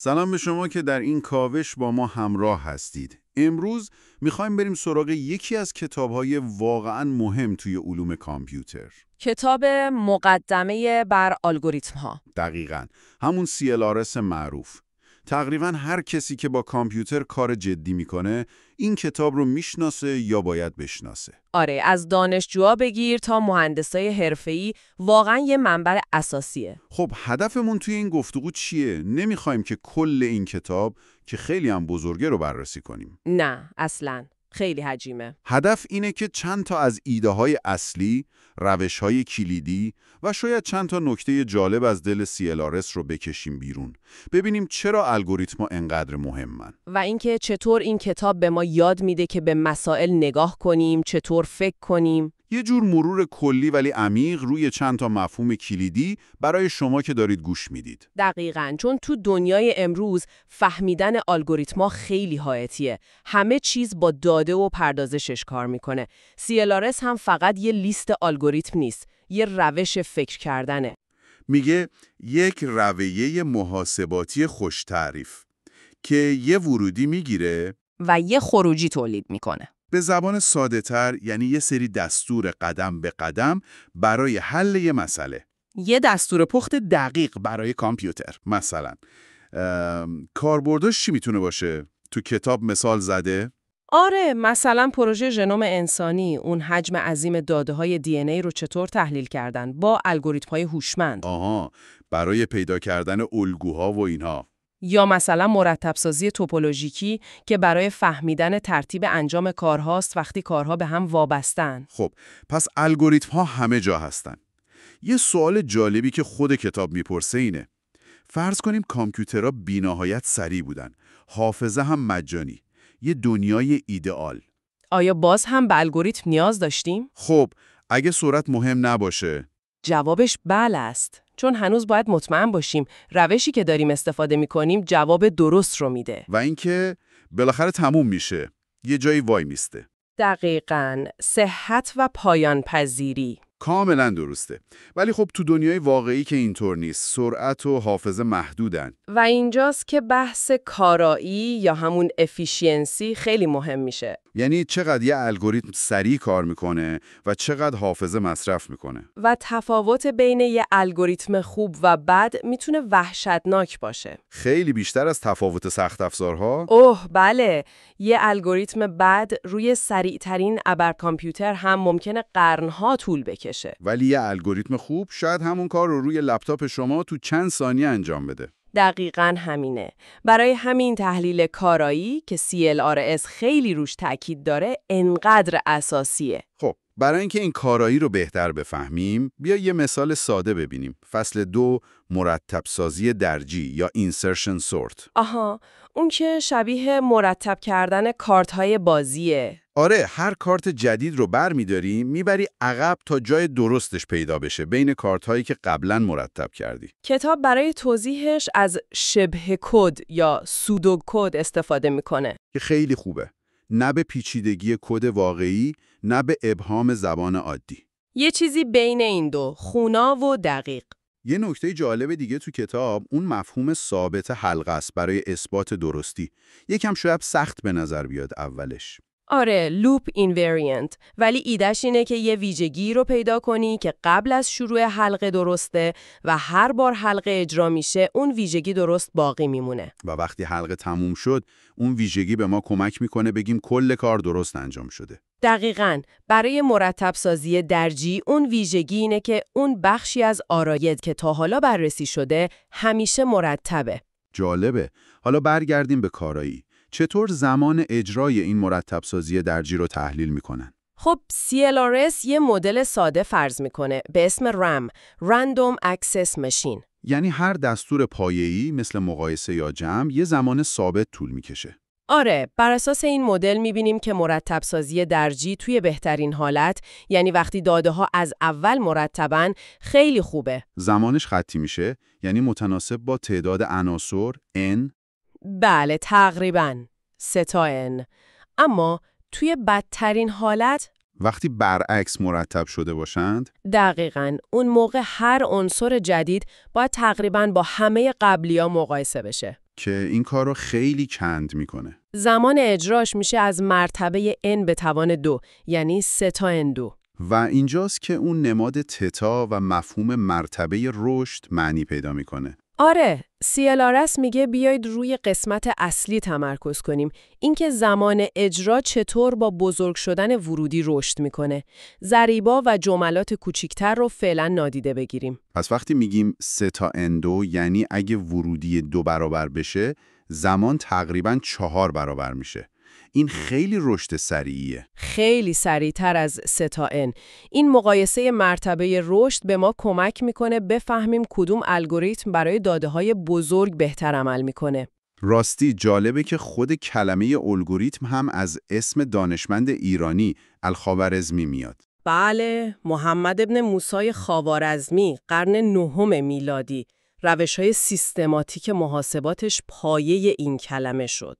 سلام به شما که در این کاوش با ما همراه هستید. امروز میخوایم بریم سراغ یکی از کتاب‌های واقعاً مهم توی علوم کامپیوتر. کتاب مقدمه بر الگوریتم‌ها. دقیقاً، همون CLRS معروف. تقریباً هر کسی که با کامپیوتر کار جدی میکنه این کتاب رو میشناسه یا باید بشناسه. آره، از دانشجوها بگیر تا مهندسای حرفه‌ای، واقعاً یه منبع اساسیه. خب هدفمون توی این گفتگو چیه؟ نمیخوایم که کل این کتاب که خیلی هم بزرگه رو بررسی کنیم. نه، اصلاً. خیلی حجیمه. هدف اینه که چند تا از ایده‌های اصلی، روش‌های کلیدی و شاید چند تا نکته جالب از دل CLRS رو بکشیم بیرون. ببینیم چرا الگوریتم‌ها انقدر مهمن. و اینکه چطور این کتاب به ما یاد میده که به مسائل نگاه کنیم، چطور فکر کنیم. یه جور مرور کلی ولی عمیق روی چند تا مفهوم کلیدی برای شما که دارید گوش میدید. دقیقاً، چون تو دنیای امروز فهمیدن الگوریتم‌ها خیلی حیاتیه. همه چیز با داده و پردازشش کار میکنه. CLRS هم فقط یه لیست الگوریتم نیست، یه روش فکر کردنه. میگه یک رویه محاسباتی خوش تعریف که یه ورودی میگیره و یه خروجی تولید میکنه. به زبان ساده تر یعنی یه سری دستور قدم به قدم برای حل یه مسئله. یه دستور پخت دقیق برای کامپیوتر. مثلا کاربردش چی میتونه باشه؟ تو کتاب مثال زده؟ آره، مثلا پروژه ژنوم انسانی، اون حجم عظیم داده‌های DNA رو چطور تحلیل کردن با الگوریتم‌های هوشمند. آها، برای پیدا کردن الگوها و اینها. یا مثلا مرتب‌سازی توپولوژیکی که برای فهمیدن ترتیب انجام کارهاست وقتی کارها به هم وابستن. خب، پس الگوریتم‌ها همه جا هستن. یه سوال جالبی که خود کتاب میپرسه اینه. فرض کنیم کامپیوترها بی‌نهایت سریع بودن. حافظه هم مجانی. یه دنیای ایدئال. آیا باز هم به الگوریتم نیاز داشتیم؟ خب، اگه سرعت مهم نباشه؟ جوابش بله است. چون هنوز باید مطمئن باشیم روشی که داریم استفاده می‌کنیم جواب درست رو میده. و اینکه بالاخره تموم میشه. یه جایی وای میسته. دقیقاً، صحت و پایان پذیری. کاملا درسته. ولی خب تو دنیای واقعی که اینطور نیست. سرعت و حافظه محدودن. و اینجاست که بحث کارایی یا همون افیشینسی خیلی مهم میشه. یعنی چقدر یه الگوریتم سریع کار میکنه و چقدر حافظه مصرف میکنه. و تفاوت بین یه الگوریتم خوب و بد میتونه وحشتناک باشه. خیلی بیشتر از تفاوت سخت افزارها؟ اوه بله، یه الگوریتم بد روی سریعترین ابرکامپیوتر هم ممکنه قرنها طول بکشه. ولی یه الگوریتم خوب شاید همون کار رو روی لپتاپ شما تو چند ثانیه انجام بده. دقیقاً همینه. برای همین تحلیل کارایی که CLRS خیلی روش تاکید داره انقدر اساسیه. خب، برای اینکه این کارایی رو بهتر بفهمیم، بیا یه مثال ساده ببینیم. فصل 2، مرتب سازی درجی یا insertion sort. آها، اون که شبیه مرتب کردن کارت‌های بازیه. آره، هر کارت جدید رو برمی‌داری، میبری عقب تا جای درستش پیدا بشه بین کارت‌هایی که قبلاً مرتب کردی. کتاب برای توضیحش از شبه کد یا سودو کد استفاده میکنه. که خیلی خوبه. نه به پیچیدگی کد واقعی، نه به ابهام زبان عادی. یه چیزی بین این دو، خونا و دقیق. یه نکته جالب دیگه تو کتاب اون مفهوم ثابت حلقه است برای اثبات درستی. یکم شاید سخت به نظر بیاد اولش. آره، لوپ اینوریانت، ولی ایدهش اینه که یه ویژگی رو پیدا کنی که قبل از شروع حلقه درسته و هر بار حلقه اجرا میشه اون ویژگی درست باقی میمونه. و وقتی حلقه تموم شد، اون ویژگی به ما کمک میکنه بگیم کل کار درست انجام شده. دقیقاً، برای مرتب سازی درجی اون ویژگی اینه که اون بخشی از آرایه که تا حالا بررسی شده همیشه مرتبه. جالبه. حالا برگردیم به کارایی. چطور زمان اجرای این مرتب سازی درجی رو تحلیل میکنن؟ خب CLRS یه مدل ساده فرض میکنه به اسم RAM Random Access Machine. یعنی هر دستور پایه‌ای مثل مقایسه یا جمع یه زمان ثابت طول میکشه. آره، بر اساس این مدل میبینیم که مرتب سازی درجی توی بهترین حالت، یعنی وقتی داده ها از اول مرتبن، خیلی خوبه. زمانش خطی میشه، یعنی متناسب با تعداد عناصر n. بله، تقریباً 3 تا n. اما توی بدترین حالت، وقتی برعکس مرتب شده باشند، دقیقاً اون موقع هر عنصر جدید باید تقریباً با همه قبلی‌ها مقایسه بشه. که این کار رو خیلی کند میکنه. زمان اجراش میشه از مرتبه n به توان 2، یعنی 3 تا n2. و اینجاست که اون نماد تتا و مفهوم مرتبه رشد معنی پیدا میکنه. آره، CLRS میگه بیاید روی قسمت اصلی تمرکز کنیم. اینکه زمان اجرا چطور با بزرگ شدن ورودی رشد میکنه. ضریبا و جملات کوچیکتر رو فعلا نادیده بگیریم. پس وقتی میگیم 3 تا n2 یعنی اگه ورودی 2 برابر بشه، زمان تقریباً 4 برابر میشه. این خیلی رشد سریعیه. خیلی سریعتر از 3 تا n. این مقایسه مرتبه رشد به ما کمک میکنه بفهمیم کدوم الگوریتم برای داده‌های بزرگ بهتر عمل میکنه. راستی جالبه که خود کلمه الگوریتم هم از اسم دانشمند ایرانی الخوارزمی میاد. بله، محمد ابن موسی خوارزمی، قرن 9 میلادی. روش‌های سیستماتیک محاسباتش پایه این کلمه شد.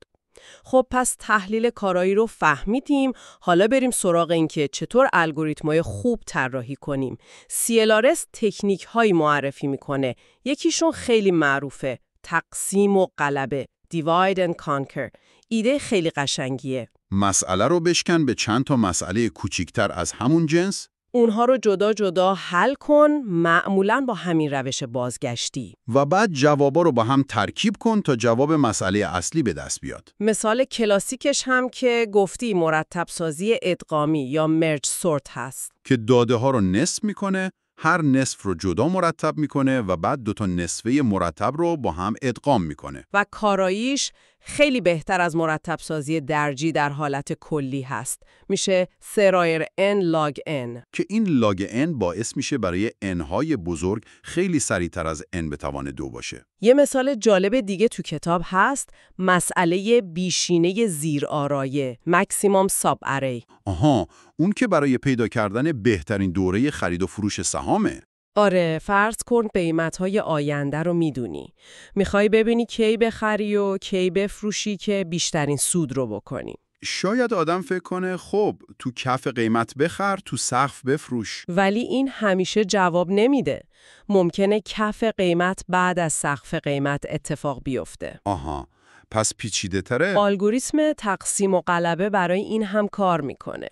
خب پس تحلیل کارایی رو فهمیدیم، حالا بریم سراغ این که چطور الگوریتم‌های خوب طراحی کنیم. CLRS تکنیک‌هایی معرفی میکنه. یکیشون خیلی معروفه، تقسیم و غلبه، divide and conquer. ایده خیلی قشنگیه. مسئله رو بشکن به چند تا مسئله کوچیکتر از همون جنس، اونها رو جدا جدا حل کن، معمولاً با همین روش بازگشتی. و بعد جوابا رو با هم ترکیب کن تا جواب مسئله اصلی به دست بیاد. مثال کلاسیکش هم که گفتی مرتب سازی ادغامی یا مرج سورت هست. که داده ها رو نصف میکنه، هر نصف رو جدا مرتب میکنه و بعد 2 تا نصفه مرتب رو با هم ادغام میکنه. و کاراییش خیلی بهتر از مرتب سازی درجی در حالت کلی هست. میشه سرایر n log n. که این لاگ n باعث میشه برای n های بزرگ خیلی سریعتر از n به توان 2 باشه. یه مثال جالب دیگه تو کتاب هست، مسئله بیشینه زیر آرایه، maximum sub array. آها، اون که برای پیدا کردن بهترین دوره خرید و فروش سهامه. آره، فرض کن قیمت‌های آینده رو میدونی. میخوای ببینی کی بخری و کی بفروشی که بیشترین سود رو بکنی. شاید آدم فکر کنه خب تو کف قیمت بخر، تو سقف بفروش. ولی این همیشه جواب نمیده. ممکنه کف قیمت بعد از سقف قیمت اتفاق بیفته. آها، پس پیچیده تره؟ الگوریتم تقسیم و غلبه برای این هم کار میکنه.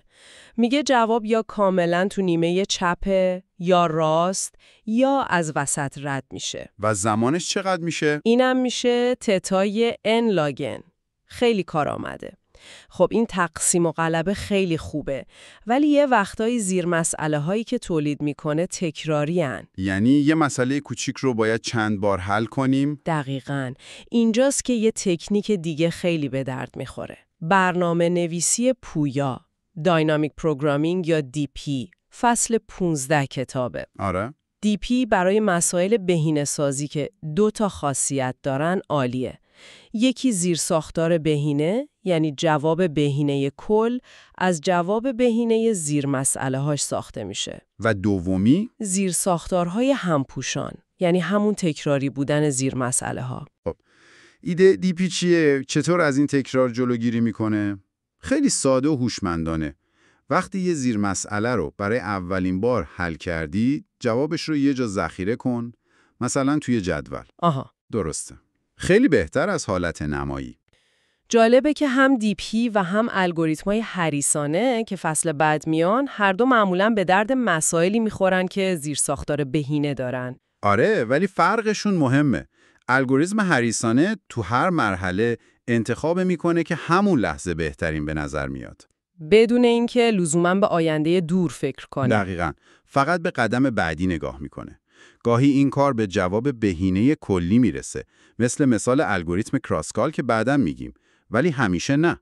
میگه جواب یا کاملا تو نیمه چپه، یا راست، یا از وسط رد میشه. و زمانش چقدر میشه؟ اینم میشه تتای n لاگ n. خیلی کار آمده. خب این تقسیم و غلبه خیلی خوبه، ولی یه وقتایی زیر مسئله هایی که تولید میکنه تکراری هن. یعنی یه مسئله کوچیک رو باید چند بار حل کنیم؟ دقیقاً. اینجاست که یه تکنیک دیگه خیلی به درد میخوره. برنامه نویسی پویا، داینامیک پروگرامینگ یا DP، فصل 15 کتابه. آره. DP برای مسائل بهینه‌سازی که 2 تا خاصیت دارن عالیه. یکی زیرساختار بهینه، یعنی جواب بهینه کل از جواب بهینه زیر مسئله هاش ساخته میشه. و دومی؟ زیرساختارهای همپوشان، یعنی همون تکراری بودن زیر مسئله ها. خب، ایده دیپی چیه؟ چطور از این تکرار جلوگیری میکنه؟ خیلی ساده و هوشمندانه. وقتی یه زیر مسئله رو برای اولین بار حل کردی، جوابش رو یه جا ذخیره کن، مثلا توی جدول. آها. درسته. خیلی بهتر از حالت نمایی. جالبه که هم دیپی و هم الگوریتم‌های هریسانه که فصل بعد میان، هر دو معمولاً به درد مسائلی میخورن که زیرساختار بهینه دارن. آره، ولی فرقشون مهمه. الگوریتم هریسانه تو هر مرحله انتخاب میکنه که همون لحظه بهترین به نظر میاد. بدون اینکه لزوماً به آینده دور فکر کنه. دقیقاً. فقط به قدم بعدی نگاه میکنه. گاهی این کار به جواب بهینه کلی میرسه، مثل الگوریتم کراسکال که بعداً میگیم، ولی همیشه نه.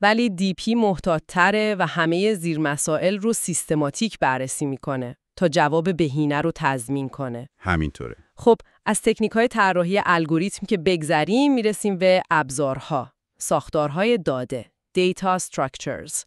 ولی دیپی محتاط‌تره و همه زیر مسائل رو سیستماتیک بررسی میکنه تا جواب بهینه رو تضمین کنه. همینطوره. خب از تکنیک‌های طراحی الگوریتم که بگذریم میرسیم به ابزارها، ساختارهای داده، data structures،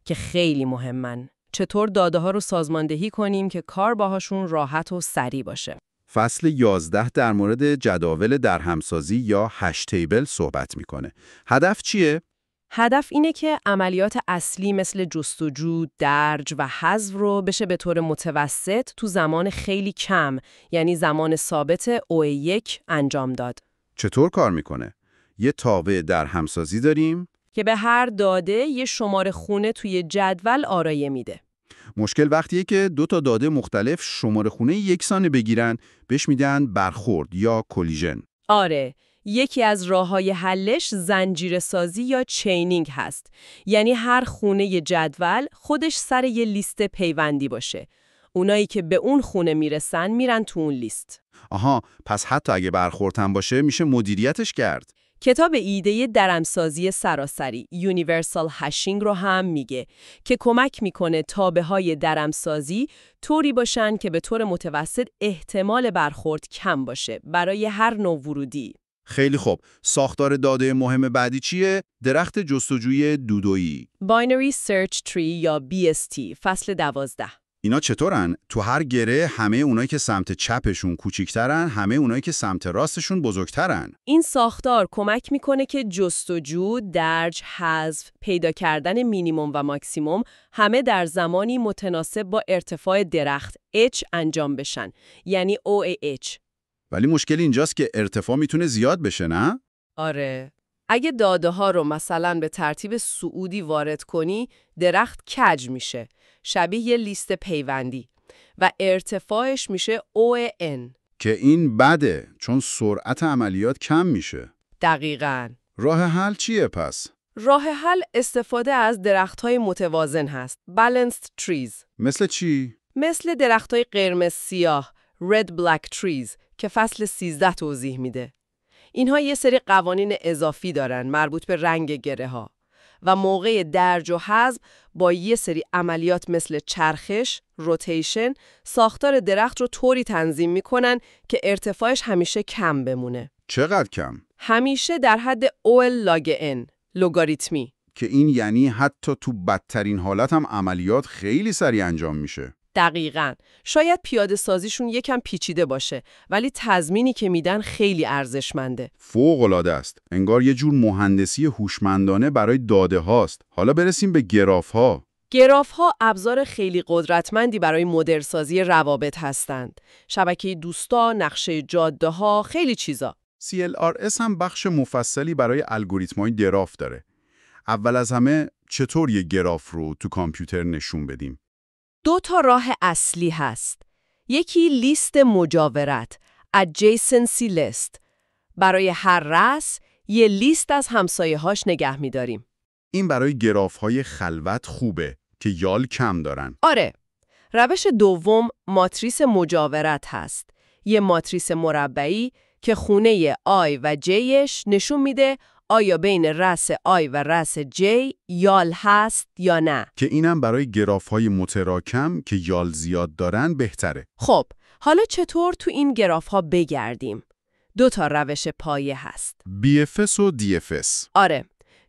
که خیلی مهمن. چطور داده ها رو سازماندهی کنیم که کار باهاشون راحت و سریع باشه. فصل 11 در مورد جداول درهمسازی یا هش تیبل صحبت میکنه. هدف چیه؟ هدف اینه که عملیات اصلی مثل جستجو، درج و حذف رو بشه به طور متوسط تو زمان خیلی کم، یعنی زمان ثابت OA1 انجام داد. چطور کار میکنه؟ یه تابع در همسازی داریم که به هر داده یه شماره خونه توی جدول آرایه میده. مشکل وقتیه که دو تا داده مختلف شماره خونه یکسان بگیرن، بهش میدن برخورد یا کولیژن. آره، یکی از راه‌های حلش زنجیره سازی یا چینینگ هست. یعنی هر خونه جدول خودش سر یه لیست پیوندی باشه. اونایی که به اون خونه میرسن میرن تو اون لیست. آها، پس حتی اگه برخورد هم باشه میشه مدیریتش کرد. کتاب ایده درمسازی سراسری Universal Hashing رو هم میگه که کمک میکنه تابع‌های درمسازی طوری باشن که به طور متوسط احتمال برخورد کم باشه برای هر نوع ورودی. خیلی خوب. ساختار داده مهم بعدی چیه؟ درخت جستجوی دودویی. Binary Search Tree یا BST فصل 12. اینا چطورن؟ تو هر گره همه اونایی که سمت چپشون کوچیک‌ترن، همه اونایی که سمت راستشون بزرگترن. این ساختار کمک میکنه که جستجو، درج، حذف، پیدا کردن مینیمم و ماکسیمم همه در زمانی متناسب با ارتفاع درخت H انجام بشن، یعنی OAH. ولی مشکل اینجاست که ارتفاع میتونه زیاد بشه، نه؟ آره. اگه داده ها رو مثلا به ترتیب صعودی وارد کنی، درخت کج میشه، شبیه یه لیست پیوندی و ارتفاعش میشه OAN. که این بده، چون سرعت عملیات کم میشه. دقیقاً. راه حل چیه پس؟ راه حل استفاده از درخت‌های متوازن هست. Balanced trees. مثل چی؟ مثل درخت‌های قرمز سیاه. Red Black trees که فصل 13 توضیح میده. اینها یه سری قوانین اضافی دارن مربوط به رنگ گره ها و موقع درج و حذف با یه سری عملیات مثل چرخش، روتیشن، ساختار درخت رو طوری تنظیم میکنن که ارتفاعش همیشه کم بمونه. چقدر کم؟ همیشه در حد OL log n، لگاریتمی. که این یعنی حتی تو بدترین حالت هم عملیات خیلی سریع انجام میشه. دقیقاً. شاید پیاده سازیشون یکم پیچیده باشه، ولی تضمینی که میدن خیلی ارزشمنده. فوق‌العاده است. انگار یه جور مهندسی هوشمندانه برای داده هاست. حالا برسیم به گراف ها. گراف ها ابزار خیلی قدرتمندی برای مدل‌سازی روابط هستند. شبکه دوستا، نقشه جاده ها، خیلی چیزا. CLRS هم بخش مفصلی برای الگوریتم‌های گراف داره. اول از همه چطور یه گراف رو تو کامپیوتر نشون بدیم؟ 2 تا راه اصلی هست. یکی لیست مجاورت، adjacency list. برای هر رأس یه لیست از همسایه‌هاش نگه می‌داریم. این برای گراف‌های خلوت خوبه که یال کم دارن. آره. روش دوم ماتریس مجاورت هست. یه ماتریس مربعی که خونه I و Jش نشون میده آیا بین رأس I و رأس J یال هست یا نه. که اینم برای گراف‌های متراکم که یال زیاد دارن بهتره. خب، حالا چطور تو این گراف‌ها بگردیم؟ 2 تا روش پایه هست. BFS و DFS. آره.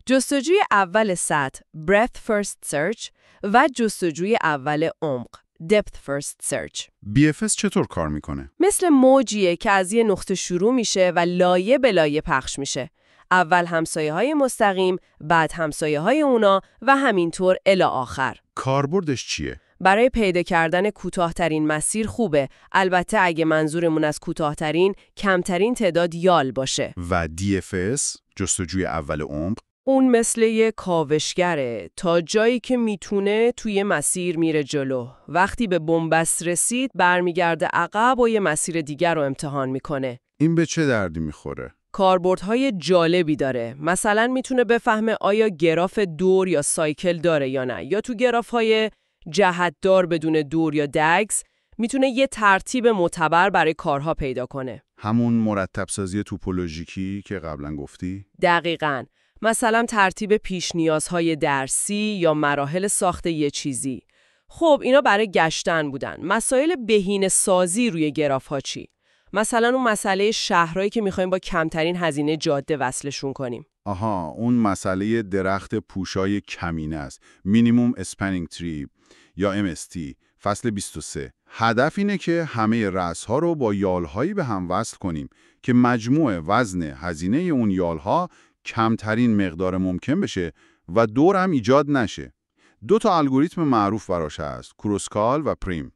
جستجوی اول سطح Breadth First Search و جستجوی اول عمق Depth First Search. BFS چطور کار میکنه؟ مثل موجیه که از یه نقطه شروع میشه و لایه به لایه پخش میشه. اول همسایه‌های مستقیم، بعد همسایه‌های اونا و همینطور الی آخر. کاربردش چیه؟ برای پیدا کردن کوتاه‌ترین مسیر خوبه، البته اگه منظورمون از کوتاه‌ترین کمترین تعداد یال باشه. و DFS جستجوی اول عمق؟ اون مثل یه کاوشگره، تا جایی که میتونه توی مسیر میره جلو. وقتی به بنبست رسید برمیگرده عقب و یه مسیر دیگر رو امتحان میکنه. این به چه دردی میخوره؟ کاربردهای جالبی داره. مثلا میتونه بفهمه آیا گراف دور یا سایکل داره یا نه، یا تو گراف‌های جهت‌دار بدون دور یا دگز میتونه یه ترتیب معتبر برای کارها پیدا کنه. همون مرتب سازی توپولوژیکی که قبلا گفتی؟ دقیقاً. مثلا ترتیب پیش نیازهای درسی یا مراحل ساخت یه چیزی. خب اینا برای گشتن بودن. مسائل بهینه سازی روی گراف‌ها چی؟ مثلا اون مسئله شهرهایی که می‌خوایم با کمترین هزینه جاده وصلشون کنیم. آها، اون مسئله درخت پوشای کمینه است. مینیموم اسپنینگ تری یا MST فصل 23. هدف اینه که همه رأس‌ها رو با یال‌هایی به هم وصل کنیم که مجموع وزن هزینه اون یال‌ها کمترین مقدار ممکن بشه و دور هم ایجاد نشه. 2 تا الگوریتم معروف براش هست، کروسکال و پریم.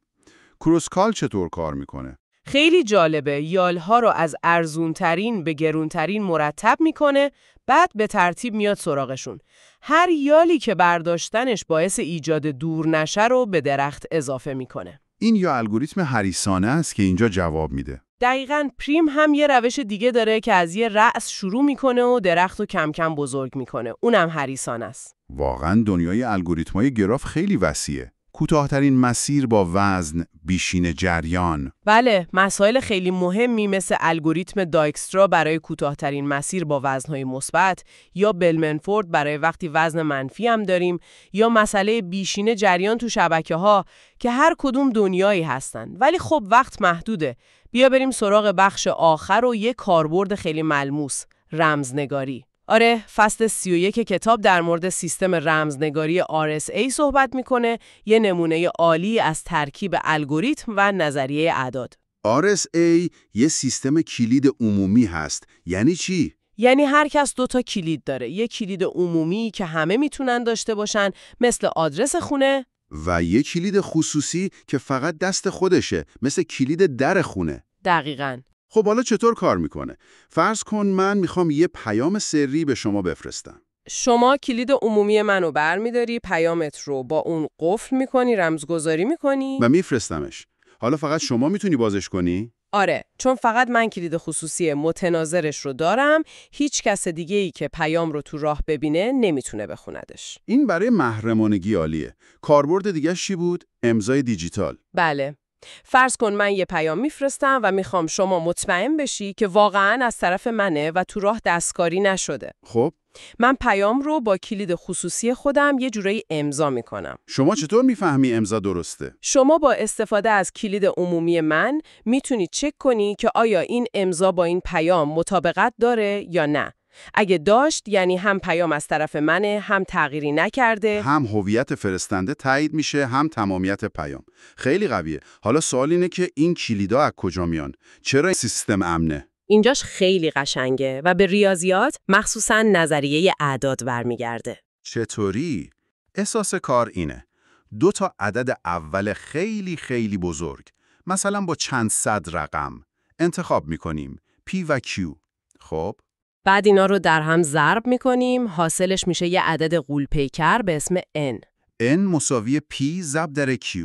کروسکال چطور کار میکنه؟ خیلی جالبه. یالها رو از ارزونترین به گرونترین مرتب میکنه، بعد به ترتیب میاد سراغشون. هر یالی که برداشتنش باعث ایجاد دور نشه رو به درخت اضافه میکنه. این یا الگوریتم هریسانه است که اینجا جواب میده. دقیقاً. پریم هم یه روش دیگه داره که از یه رأس شروع میکنه و درخت رو کم کم بزرگ میکنه. اونم هریسانه است. واقعا دنیای الگوریتم‌های گراف خیلی وسیعه. کوتاه‌ترین مسیر با وزن، بیشین جریان. بله، مسائل خیلی مهمی مثل الگوریتم دایکسترا برای کوتاه‌ترین مسیر با وزن‌های مثبت، یا بلمنفورد برای وقتی وزن منفی هم داریم، یا مسئله بیشین جریان تو شبکه‌ها که هر کدوم دنیایی هستن. ولی خب وقت محدوده. بیا بریم سراغ بخش آخر و یک کاربرد خیلی ملموس، رمزنگاری. آره، فصل 31 کتاب در مورد سیستم رمزنگاری RSA صحبت میکنه، یه نمونه عالی از ترکیب الگوریتم و نظریه اعداد. RSA یه سیستم کلید عمومی هست. یعنی چی؟ یعنی هر کس 2 تا کلید داره. یه کلید عمومی که همه میتونن داشته باشن، مثل آدرس خونه، و یه کلید خصوصی که فقط دست خودشه، مثل کلید در خونه. دقیقاً. خب حالا چطور کار میکنه؟ فرض کن من میخوام یه پیام سری به شما بفرستم. شما کلید عمومی منو برمیداری، پیامت رو با اون قفل میکنی، رمزگذاری میکنی و میفرستمش. حالا فقط شما میتونی بازش کنی؟ آره، چون فقط من کلید خصوصی متناظرش رو دارم، هیچ کس دیگه‌ای که پیام رو تو راه ببینه نمیتونه بخوندش. این برای محرمانگی عالیه. کاربرد دیگه چی بود؟ امضای دیجیتال. بله. فرض کن من یه پیام میفرستم و میخوام شما مطمئن بشی که واقعاً از طرف منه و تو راه دستکاری نشده. خب من پیام رو با کلید خصوصی خودم یه جورایی امضا میکنم. شما چطور میفهمی امضا درسته؟ شما با استفاده از کلید عمومی من میتونی چک کنی که آیا این امضا با این پیام مطابقت داره یا نه. اگه داشت، یعنی هم پیام از طرف منه، هم تغییری نکرده، هم هویت فرستنده تایید میشه، هم تمامیت پیام. خیلی قویه. حالا سوال اینه که این کلیدا از کجا میان؟ چرا این سیستم امنه؟ اینجاش خیلی قشنگه و به ریاضیات، مخصوصاً نظریه اعداد برمیگرده. چطوری؟ اساس کار اینه. 2 تا عدد اول خیلی خیلی بزرگ، مثلا با چند صد رقم، انتخاب میکنیم P و Q. خب بعد اینا رو در هم ضرب میکنیم، حاصلش میشه یه عدد غول‌پیکر به اسم N. N مساوی P ضرب در Q.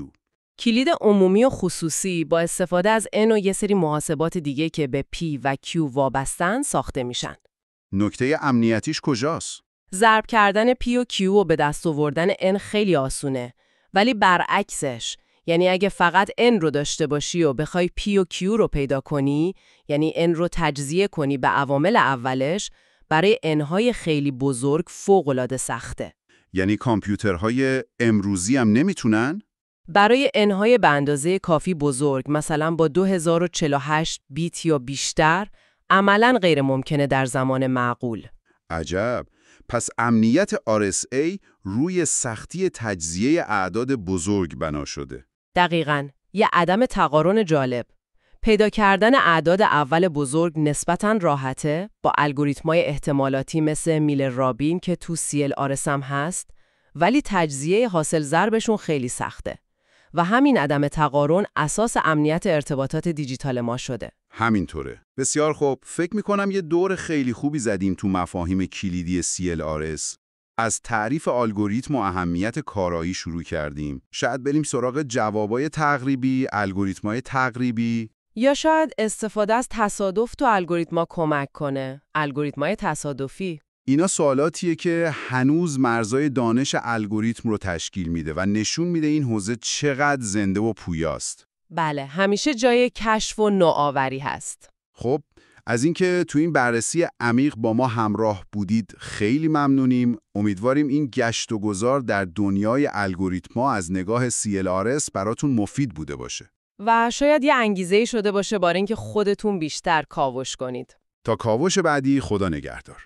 کلید عمومی و خصوصی با استفاده از N و یه سری محاسبات دیگه که به P و Q وابستن ساخته میشن. نکته امنیتیش کجاست؟ ضرب کردن P و Q و به دست آوردن N خیلی آسونه، ولی برعکسش، یعنی اگه فقط N رو داشته باشی و بخوای P و Q رو پیدا کنی، یعنی N رو تجزیه کنی به عوامل اولش، برای N های خیلی بزرگ فوق‌العاده سخته. یعنی کامپیوترهای امروزی هم نمیتونن؟ برای N های به اندازه کافی بزرگ، مثلا با 2048 بیت یا بیشتر، عملاً غیر ممکنه در زمان معقول. عجب. پس امنیت RSA روی سختی تجزیه اعداد بزرگ بنا شده. دقیقاً. یه عدم تقارن جالب. پیدا کردن اعداد اول بزرگ نسبتاً راحته با الگوریتم‌های احتمالاتی مثل میلر رابین که تو CLRS هم هست، ولی تجزیه حاصل ضربشون خیلی سخته. و همین عدم تقارن اساس امنیت ارتباطات دیجیتال ما شده. همینطوره. بسیار خوب. فکر میکنم یه دور خیلی خوبی زدیم تو مفاهیم کلیدی CLRS. از تعریف الگوریتم و اهمیت کارایی شروع کردیم. شاید بریم سراغ جوابای تقریبی، الگوریتم‌های تقریبی. یا شاید استفاده از تصادف تو الگوریتما کمک کنه. الگوریتمای تصادفی. اینا سوالاتیه که هنوز مرزای دانش الگوریتم رو تشکیل میده و نشون میده این حوزه چقدر زنده و پویاست. بله، همیشه جای کشف و نوآوری هست. خب، از اینکه تو این بررسی عمیق با ما همراه بودید خیلی ممنونیم. امیدواریم این گشت و گذار در دنیای الگوریتما از نگاه CLRS براتون مفید بوده باشه. و شاید یه انگیزه‌ای شده باشه برای اینکه خودتون بیشتر کاوش کنید. تا کاوش بعدی، خدا نگهدار.